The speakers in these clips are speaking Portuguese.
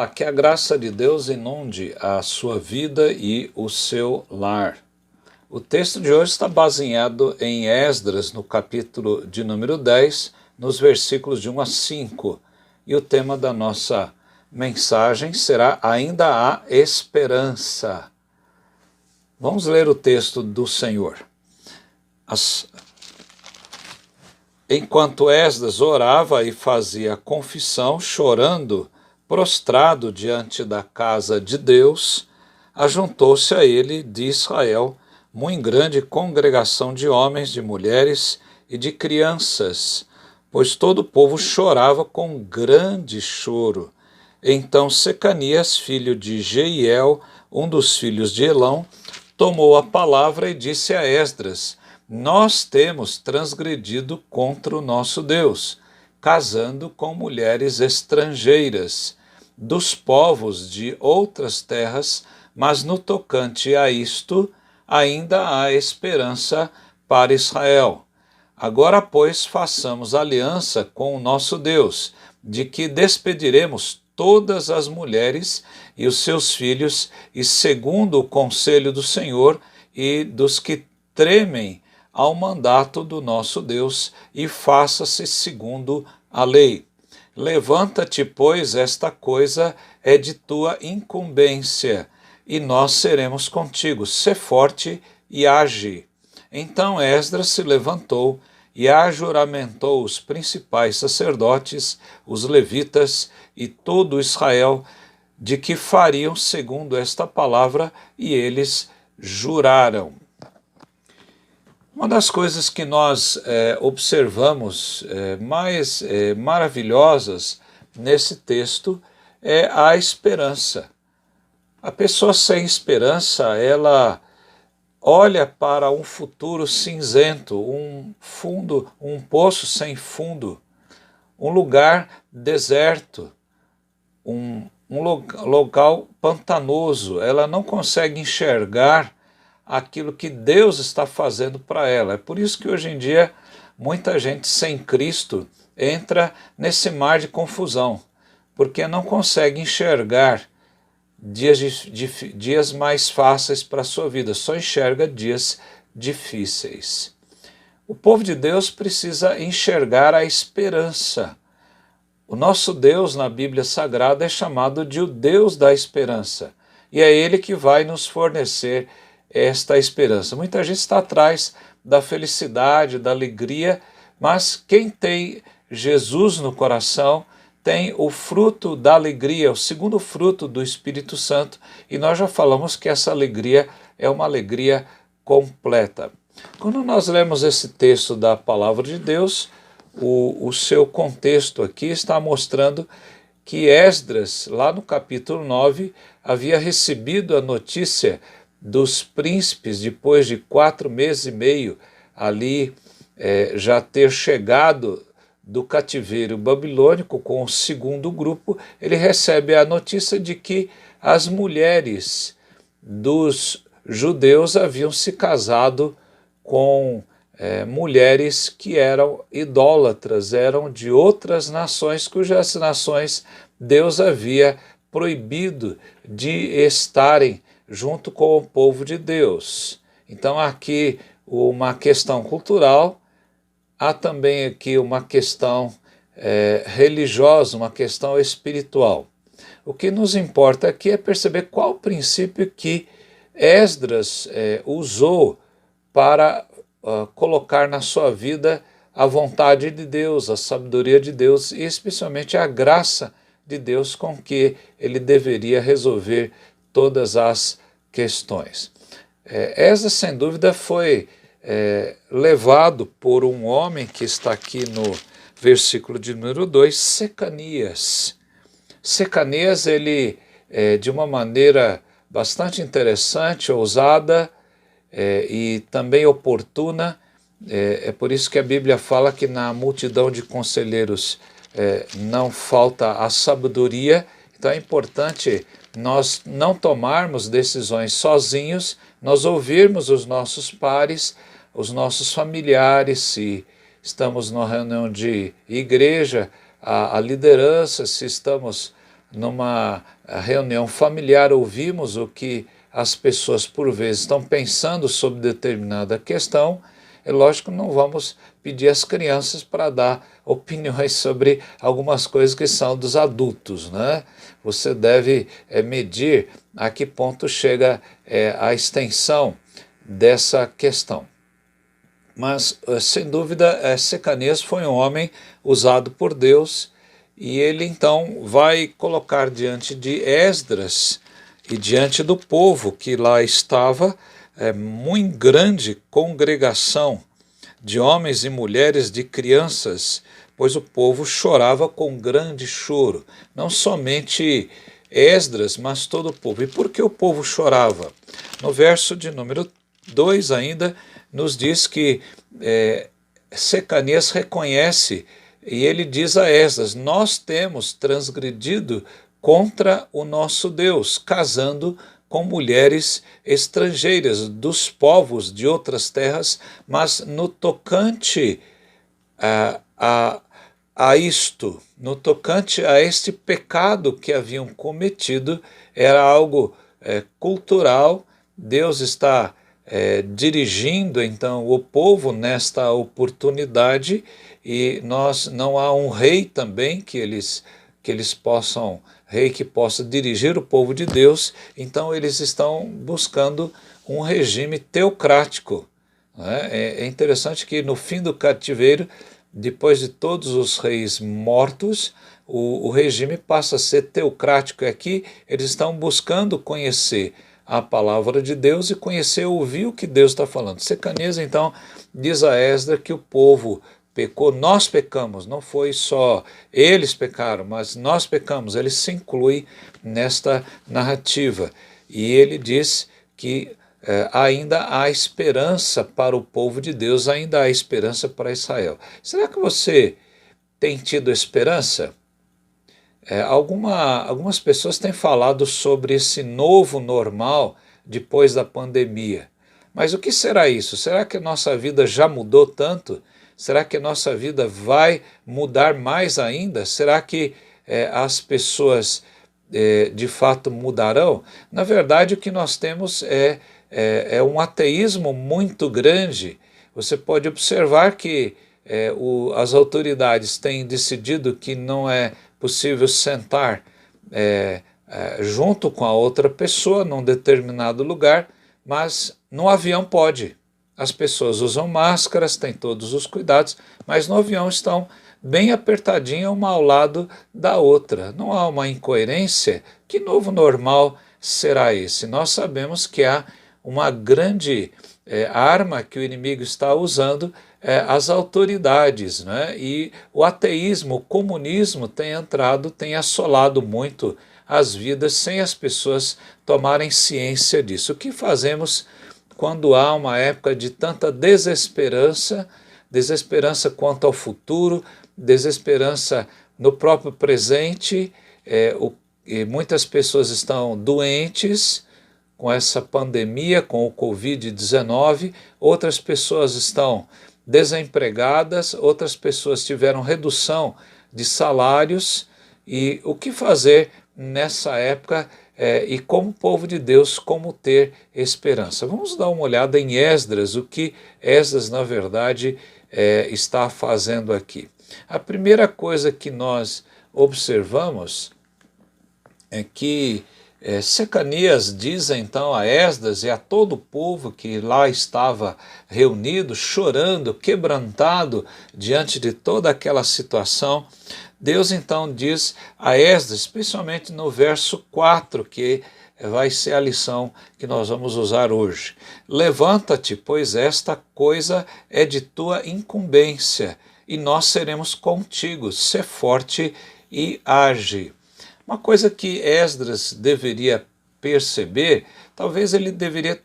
Que a graça de Deus inunde a sua vida e o seu lar. O texto de hoje está baseado em Esdras, no capítulo de número 10, nos versículos de 1 a 5. E o tema da nossa mensagem será Ainda há esperança. Vamos ler o texto do Senhor. Enquanto Esdras orava e fazia confissão, chorando, prostrado diante da casa de Deus, ajuntou-se a ele de Israel muito grande congregação de homens, de mulheres e de crianças, pois todo o povo chorava com grande choro. Então Secanias, filho de Jeiel, um dos filhos de Elão, tomou a palavra e disse a Esdras: Nós temos transgredido contra o nosso Deus, casando com mulheres estrangeiras, dos povos de outras terras, mas no tocante a isto, ainda há esperança para Israel. Agora, pois, façamos aliança com o nosso Deus, de que despediremos todas as mulheres e os seus filhos, e segundo o conselho do Senhor e dos que tremem ao mandato do nosso Deus, e faça-se segundo a lei. Levanta-te, pois, esta coisa é de tua incumbência, e nós seremos contigo. Sê forte e age. Então Esdras se levantou e ajuramentou os principais sacerdotes, os levitas e todo Israel, de que fariam segundo esta palavra, e eles juraram. Uma das coisas que nós observamos mais maravilhosas nesse texto é a esperança. A pessoa sem esperança, ela olha para um futuro cinzento, um poço sem fundo, um lugar deserto, um local pantanoso. Ela não consegue enxergar aquilo que Deus está fazendo para ela. É por isso que hoje em dia muita gente sem Cristo entra nesse mar de confusão, porque não consegue enxergar dias mais fáceis para a sua vida, só enxerga dias difíceis. O povo de Deus precisa enxergar a esperança. O nosso Deus na Bíblia Sagrada é chamado de o Deus da esperança, e é Ele que vai nos fornecer esta esperança. Muita gente está atrás da felicidade, da alegria, mas quem tem Jesus no coração tem o fruto da alegria, o segundo fruto do Espírito Santo, e nós já falamos que essa alegria é uma alegria completa. Quando nós lemos esse texto da Palavra de Deus, o seu contexto aqui está mostrando que Esdras, lá no capítulo 9, havia recebido a notícia dos príncipes, depois de 4 meses e meio ali já ter chegado do cativeiro babilônico com o segundo grupo. Ele recebe a notícia de que as mulheres dos judeus haviam se casado com mulheres que eram idólatras, eram de outras nações, cujas nações Deus havia proibido de estarem junto com o povo de Deus. Então aqui uma questão cultural, há também aqui uma questão religiosa, uma questão espiritual. O que nos importa aqui é perceber qual o princípio que Esdras usou para colocar na sua vida a vontade de Deus, a sabedoria de Deus e especialmente a graça de Deus com que ele deveria resolver todas as questões. Esdras, sem dúvida, foi levado por um homem que está aqui no versículo de número 2, Secanias. Secanias, ele, de uma maneira bastante interessante, ousada e também oportuna, é por isso que a Bíblia fala que na multidão de conselheiros não falta a sabedoria. Então é importante nós não tomarmos decisões sozinhos, nós ouvirmos os nossos pares, os nossos familiares, se estamos numa reunião de igreja, a liderança, se estamos numa reunião familiar, ouvimos o que as pessoas por vezes estão pensando sobre determinada questão, é lógico que não vamos pedir às crianças para dar opiniões sobre algumas coisas que são dos adultos, né? Você deve medir a que ponto chega a extensão dessa questão. Mas, sem dúvida, Secanias foi um homem usado por Deus, e ele então vai colocar diante de Esdras e diante do povo que lá estava, muito grande congregação de homens e mulheres, de crianças, pois o povo chorava com grande choro, não somente Esdras, mas todo o povo. E por que o povo chorava? No verso de número 2 ainda nos diz que Secanias reconhece, e ele diz a Esdras: nós temos transgredido contra o nosso Deus, casando com mulheres estrangeiras dos povos de outras terras, mas no tocante a isto, no tocante a este pecado que haviam cometido, era algo cultural. Deus está dirigindo então o povo nesta oportunidade, e não há um rei também que eles possam, rei que possa dirigir o povo de Deus, então eles estão buscando um regime teocrático. Né? É interessante que no fim do cativeiro, depois de todos os reis mortos, o regime passa a ser teocrático, e aqui eles estão buscando conhecer a palavra de Deus e conhecer, ouvir o que Deus está falando. Secanias então diz a Esdras que o povo pecou, nós pecamos, não foi só eles pecaram, mas nós pecamos. Ele se inclui nesta narrativa, e ele diz que ainda há esperança para o povo de Deus, ainda há esperança para Israel. Será que você tem tido esperança? Algumas pessoas têm falado sobre esse novo normal depois da pandemia. Mas o que será isso? Será que a nossa vida já mudou tanto? Será que a nossa vida vai mudar mais ainda? Será que as pessoas de fato mudarão? Na verdade, o que nós temos é um ateísmo muito grande. Você pode observar que as autoridades têm decidido que não é possível sentar junto com a outra pessoa num determinado lugar, mas no avião pode. As pessoas usam máscaras, têm todos os cuidados, mas no avião estão bem apertadinhas uma ao lado da outra. Não há uma incoerência? Que novo normal será esse? Nós sabemos que há uma grande arma que o inimigo está usando, as autoridades, né? E o ateísmo, o comunismo tem entrado, tem assolado muito as vidas sem as pessoas tomarem ciência disso. O que fazemos quando há uma época de tanta desesperança, desesperança quanto ao futuro, desesperança no próprio presente, e muitas pessoas estão doentes com essa pandemia, com o Covid-19, outras pessoas estão desempregadas, outras pessoas tiveram redução de salários. E o que fazer nessa época e como povo de Deus, como ter esperança? Vamos dar uma olhada em Esdras, o que Esdras na verdade está fazendo aqui. A primeira coisa que nós observamos é que Secanias diz então a Esdras e a todo o povo que lá estava reunido, chorando, quebrantado diante de toda aquela situação. Deus então diz a Esdras, especialmente no verso 4, que vai ser a lição que nós vamos usar hoje. Levanta-te, pois esta coisa é de tua incumbência, e nós seremos contigo. Sê forte e age. Uma coisa que Esdras deveria perceber, talvez ele deveria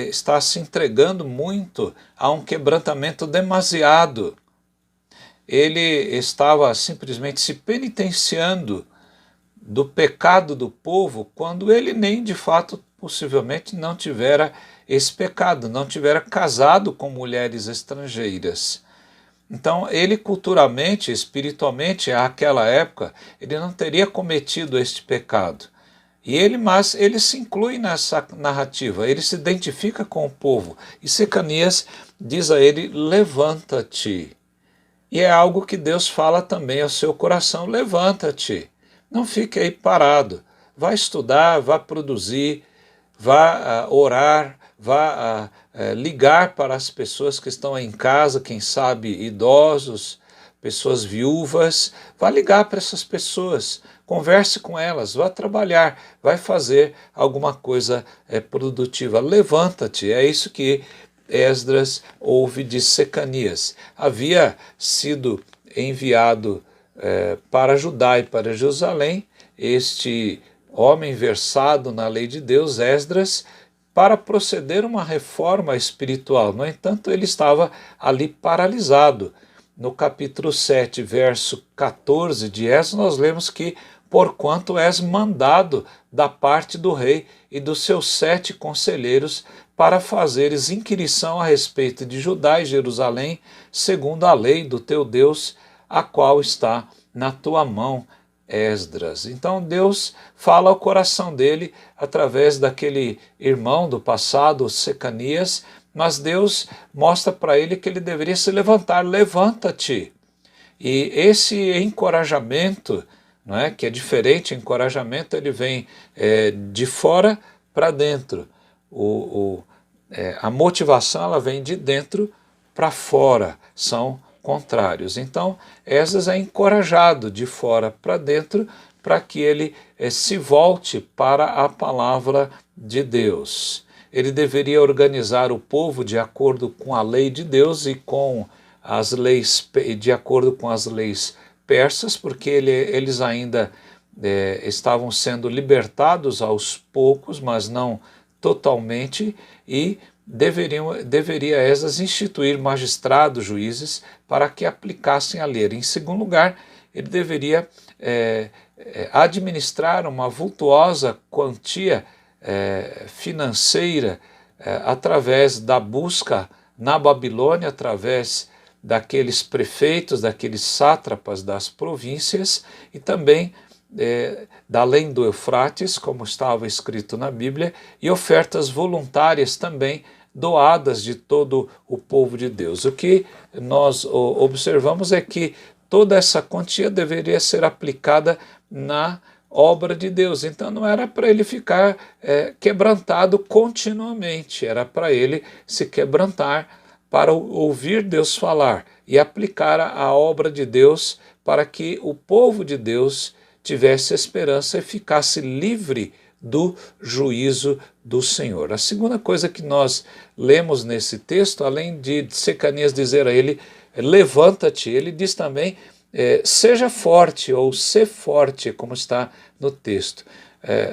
estar se entregando muito a um quebrantamento demasiado. Ele estava simplesmente se penitenciando do pecado do povo, quando ele nem de fato, possivelmente, não tivera esse pecado, não tivera casado com mulheres estrangeiras. Então, ele culturalmente, espiritualmente, àquela época, ele não teria cometido este pecado. Mas ele se inclui nessa narrativa, ele se identifica com o povo. E Secanias diz a ele: levanta-te. E é algo que Deus fala também ao seu coração: levanta-te, não fique aí parado, vá estudar, vá produzir, vá orar, vá ligar para as pessoas que estão em casa, quem sabe idosos, pessoas viúvas, vá ligar para essas pessoas, converse com elas, vá trabalhar, vai fazer alguma coisa produtiva, levanta-te. É isso que Esdras ouve de Secanias. Havia sido enviado para Judá e para Jerusalém este homem versado na lei de Deus, Esdras, para proceder uma reforma espiritual. No entanto, ele estava ali paralisado. No capítulo 7, verso 14 de Esdras, nós lemos que: porquanto és mandado da parte do rei e dos seus 7 conselheiros para fazeres inquirição a respeito de Judá e Jerusalém, segundo a lei do teu Deus, a qual está na tua mão, Esdras. Então Deus fala ao coração dele através daquele irmão do passado, Secanias, mas Deus mostra para ele que ele deveria se levantar: levanta-te. E esse encorajamento, não é, que é diferente, encorajamento ele vem de fora para dentro. A motivação ela vem de dentro para fora, são contrários. Então, Esdras é encorajado de fora para dentro para que ele se volte para a palavra de Deus. Ele deveria organizar o povo de acordo com a lei de Deus e com as leis, de acordo com as leis persas, porque eles ainda estavam sendo libertados aos poucos, mas não totalmente, e deveria Esdras instituir magistrados, juízes, para que aplicassem a lei. Em segundo lugar, ele deveria administrar uma vultuosa quantia financeira através da busca na Babilônia, através daqueles prefeitos, daqueles sátrapas das províncias, e também da além do Eufrates, como estava escrito na Bíblia, e ofertas voluntárias também doadas de todo o povo de Deus. O que nós observamos é que toda essa quantia deveria ser aplicada na obra de Deus. Então não era para ele ficar quebrantado continuamente, era para ele se quebrantar para ouvir Deus falar e aplicar a obra de Deus, para que o povo de Deus tivesse esperança e ficasse livre do juízo do Senhor. A segunda coisa que nós lemos nesse texto, além de Secanias dizer a ele: levanta-te, ele diz também: seja forte, ou ser forte, como está no texto.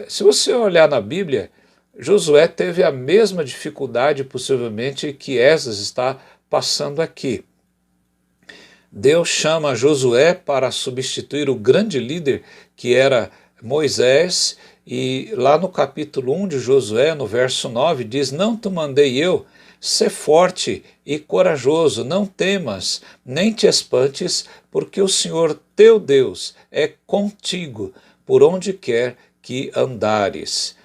Se você olhar na Bíblia, Josué teve a mesma dificuldade, possivelmente, que Esdras está passando aqui. Deus chama Josué para substituir o grande líder que era Moisés, e lá no capítulo 1 de Josué, no verso 9, diz: não te mandei eu, sê forte e corajoso, não temas, nem te espantes, porque o Senhor teu Deus é contigo, por onde quer que andares.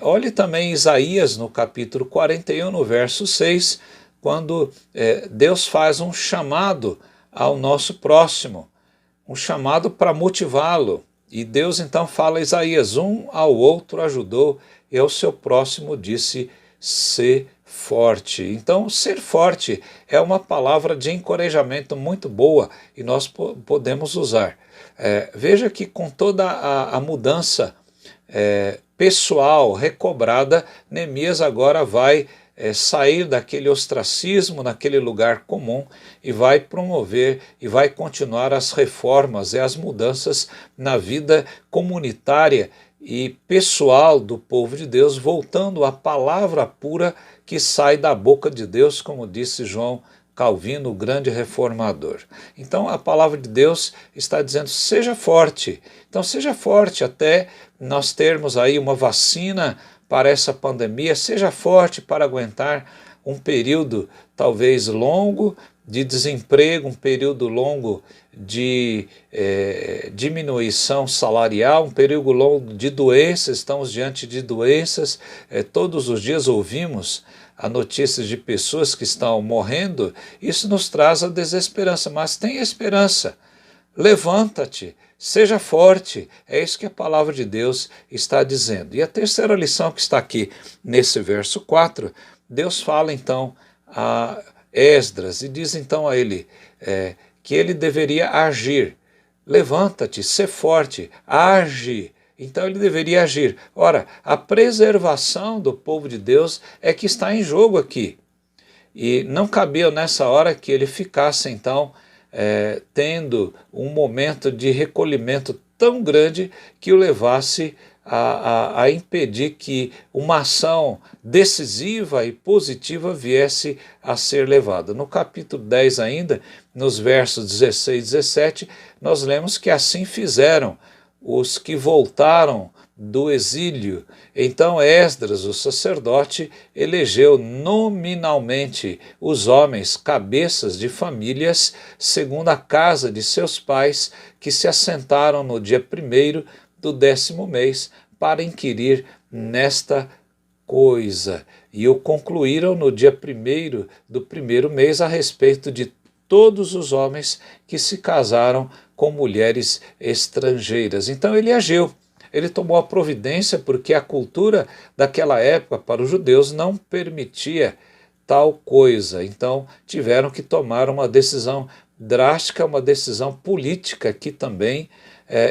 Olhe também Isaías no capítulo 41, no verso 6, quando Deus faz um chamado ao nosso próximo, um chamado para motivá-lo. E Deus então fala a Isaías: um ao outro ajudou, e ao seu próximo disse: sê forte. Então, ser forte é uma palavra de encorajamento muito boa e nós podemos usar. Veja que com toda a mudança pessoal recobrada, Neemias agora vai sair daquele ostracismo, naquele lugar comum, e vai promover e vai continuar as reformas e as mudanças na vida comunitária e pessoal do povo de Deus, voltando à palavra pura que sai da boca de Deus, como disse João Calvino, o grande reformador. Então a palavra de Deus está dizendo: seja forte. Então seja forte até nós termos aí uma vacina para essa pandemia, seja forte para aguentar um período talvez longo de desemprego, um período longo de diminuição salarial, um período longo de doenças, estamos diante de doenças, todos os dias ouvimos a notícias de pessoas que estão morrendo, isso nos traz a desesperança, mas tem esperança. Levanta-te, seja forte, é isso que a palavra de Deus está dizendo. E a terceira lição que está aqui nesse verso 4, Deus fala então a Esdras e diz então a ele que ele deveria agir. Levanta-te, sê forte, age. Então ele deveria agir. Ora, a preservação do povo de Deus é que está em jogo aqui. E não cabia nessa hora que ele ficasse então tendo um momento de recolhimento tão grande que o levasse a impedir que uma ação decisiva e positiva viesse a ser levada. No capítulo 10 ainda, nos versos 16 e 17, nós lemos que assim fizeram os que voltaram do exílio. Então Esdras, o sacerdote, elegeu nominalmente os homens cabeças de famílias segundo a casa de seus pais, que se assentaram no dia 1º do 10º mês para inquirir nesta coisa. E o concluíram no dia 1º do 1º mês a respeito de todos os homens que se casaram com mulheres estrangeiras. Então ele agiu. Ele tomou a providência porque a cultura daquela época para os judeus não permitia tal coisa. Então tiveram que tomar uma decisão drástica, uma decisão política aqui também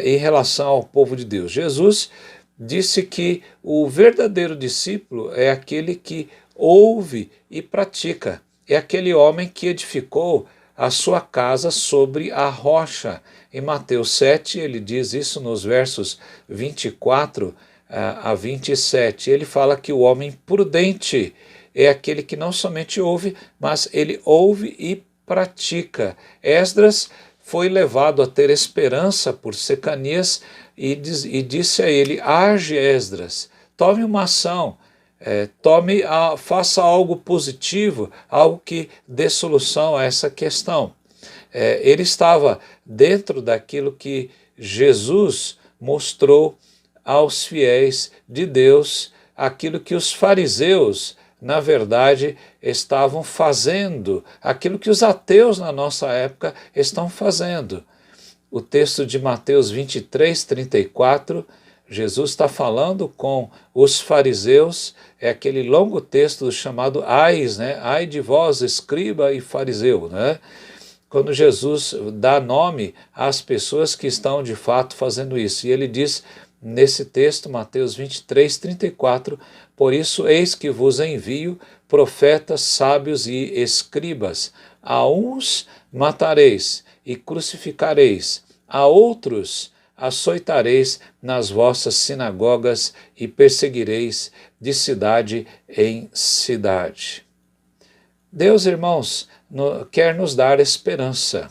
em relação ao povo de Deus. Jesus disse que o verdadeiro discípulo é aquele que ouve e pratica. É aquele homem que edificou a sua casa sobre a rocha. Em Mateus 7, ele diz isso nos versos 24 a 27. Ele fala que o homem prudente é aquele que não somente ouve, mas ele ouve e pratica. Esdras foi levado a ter esperança por Secanias e disse a ele: age, Esdras, tome uma ação, faça algo positivo, algo que dê solução a essa questão. Ele estava dentro daquilo que Jesus mostrou aos fiéis de Deus, aquilo que os fariseus, na verdade, estavam fazendo, aquilo que os ateus na nossa época estão fazendo. O texto de Mateus 23, 34, Jesus está falando com os fariseus, é aquele longo texto chamado Ais, né? Ai de vós, escriba e fariseu, né? Quando Jesus dá nome às pessoas que estão de fato fazendo isso. E ele diz nesse texto, Mateus 23, 34, por isso eis que vos envio profetas, sábios e escribas. A uns matareis e crucificareis, a outros açoitareis nas vossas sinagogas e perseguireis de cidade em cidade. Deus, irmãos, quer nos dar esperança.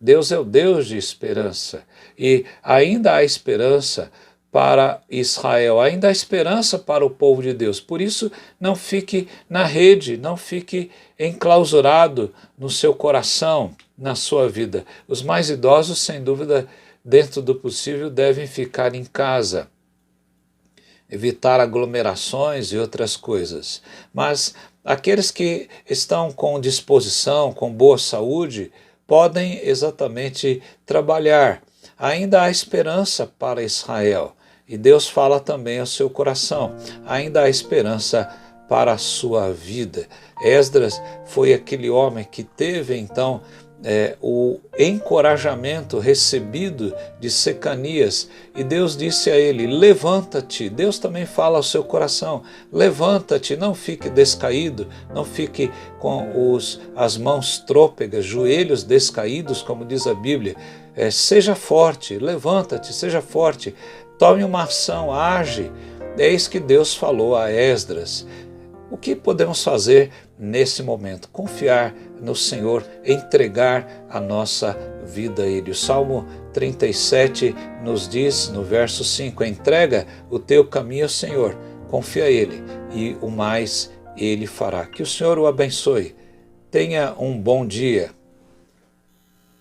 Deus é o Deus de esperança. E ainda há esperança para Israel, ainda há esperança para o povo de Deus. Por isso, não fique na rede, não fique enclausurado no seu coração, na sua vida. Os mais idosos, sem dúvida, dentro do possível, devem ficar em casa, evitar aglomerações e outras coisas. Mas aqueles que estão com disposição, com boa saúde, podem exatamente trabalhar. Ainda há esperança para Israel. E Deus fala também ao seu coração. Ainda há esperança para a sua vida. Esdras foi aquele homem que teve então o encorajamento recebido de Secanias, e Deus disse a ele: levanta-te. Deus também fala ao seu coração: levanta-te, não fique descaído, não fique com as mãos trôpegas, joelhos descaídos, como diz a Bíblia. Seja forte, levanta-te, seja forte, tome uma ação, age. É isso que Deus falou a Esdras. O que podemos fazer nesse momento? Confiar no Senhor, entregar a nossa vida a Ele. O Salmo 37 nos diz, no verso 5, entrega o teu caminho ao Senhor, confia a Ele e o mais Ele fará. Que o Senhor o abençoe. Tenha um bom dia.